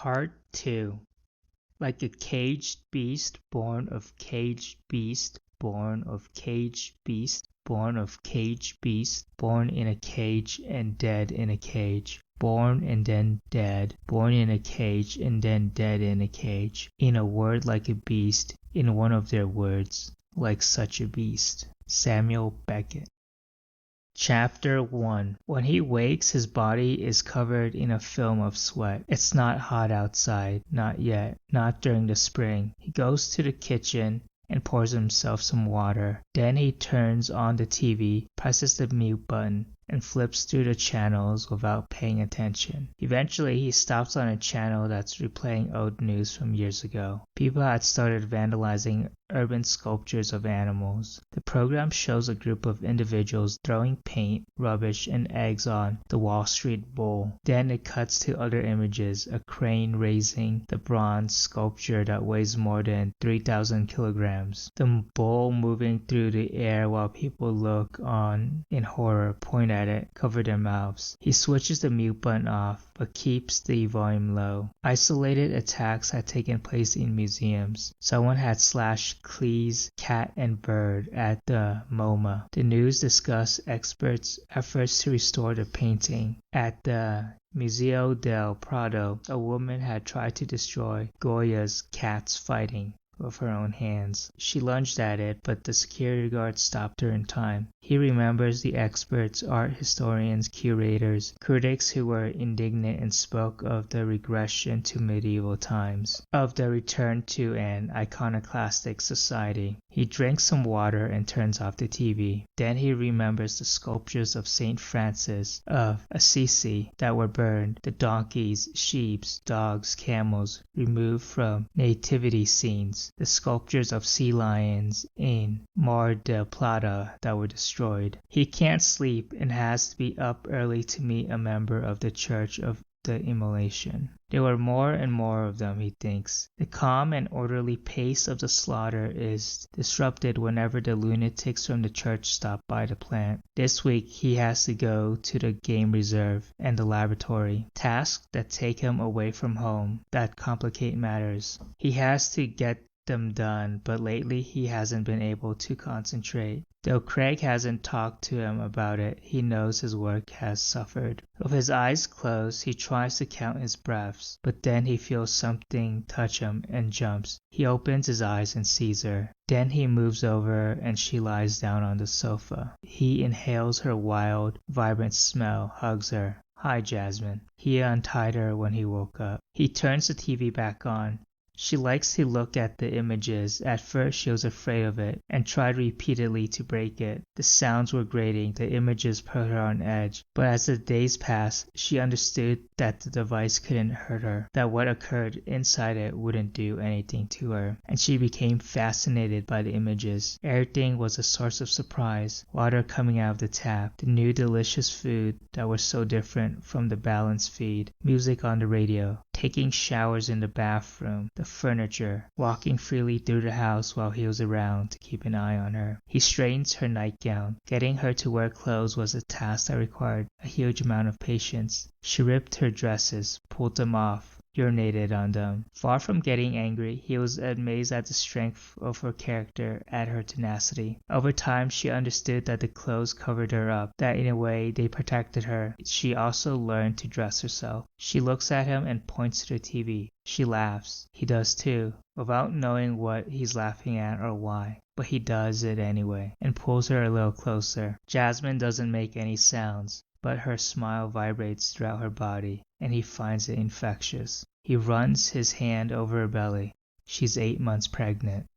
Part 2. Like a caged beast, born of caged beast, born of caged beast, born of caged beast, born in a cage and dead in a cage, born and then dead, born in a cage and then dead in a cage, in a word like a beast, in one of their words, like such a beast. Samuel Beckett. Chapter 1. When he wakes, his body is covered in a film of sweat. It's not hot outside, not yet, not during the spring. He goes to the kitchen and pours himself some water. Then he turns on the TV, presses the mute button, and flips through the channels without paying attention. Eventually, he stops on a channel that's replaying old news from years ago. People had started vandalizing urban sculptures of animals. The program shows a group of individuals throwing paint, rubbish, and eggs on the Wall Street Bull. Then it cuts to other images, a crane raising the bronze sculpture that weighs more than 3,000 kilograms. The bull moving through the air while people look on in horror, point at it, cover their mouths. He switches the mute button off, but keeps the volume low. Isolated attacks had taken place in museums. Someone had slashed Klee's cat and bird at the MoMA. The news discussed experts' efforts to restore the painting. At the Museo del Prado, a woman had tried to destroy Goya's Cats Fighting with her own hands. She lunged at it, but the security guard stopped her in time. He remembers the experts, art historians, curators, critics who were indignant and spoke of the regression to medieval times, of the return to an iconoclastic society. He drinks some water and turns off the TV. Then he remembers the sculptures of St. Francis of Assisi that were burned, the donkeys, sheep, dogs, camels removed from nativity scenes, the sculptures of sea lions in Mar del Plata that were destroyed. He can't sleep and has to be up early to meet a member of the Church of the Immolation. There were more and more of them, he thinks. The calm and orderly pace of the slaughter is disrupted whenever the lunatics from the church stop by the plant. This week he has to go to the game reserve and the laboratory, tasks that take him away from home, that complicate matters. He has to get them done, but lately he hasn't been able to concentrate. Though Craig hasn't talked to him about it, he knows his work has suffered. With his eyes closed, he tries to count his breaths, but then he feels something touch him and jumps. He opens his eyes and sees her. Then he moves over and she lies down on the sofa. He inhales her wild, vibrant smell, hugs her. "Hi, Jasmine." He untied her when he woke up. He turns the TV back on. She likes to look at the images. At first she was afraid of it and tried repeatedly to break it. The sounds were grating, the images put her on edge. But as the days passed, she understood that the device couldn't hurt her, that what occurred inside it wouldn't do anything to her. And she became fascinated by the images. Everything was a source of surprise. Water coming out of the tap, the new delicious food that was so different from the balanced feed, music on the radio, taking showers in the bathroom, the furniture, walking freely through the house while he was around to keep an eye on her. He straightens her nightgown. Getting her to wear clothes was a task that required a huge amount of patience. She ripped her dresses, pulled them off, urinated on them. Far from getting angry, he was amazed at the strength of her character, at her tenacity. Over time, she understood that the clothes covered her up, that in a way they protected her. She also learned to dress herself. She looks at him and points to the TV. She laughs. He does too, without knowing what he's laughing at or why. But he does it anyway, and pulls her a little closer. Jasmine doesn't make any sounds, but her smile vibrates throughout her body, and he finds it infectious. He runs his hand over her belly. She's 8 months pregnant.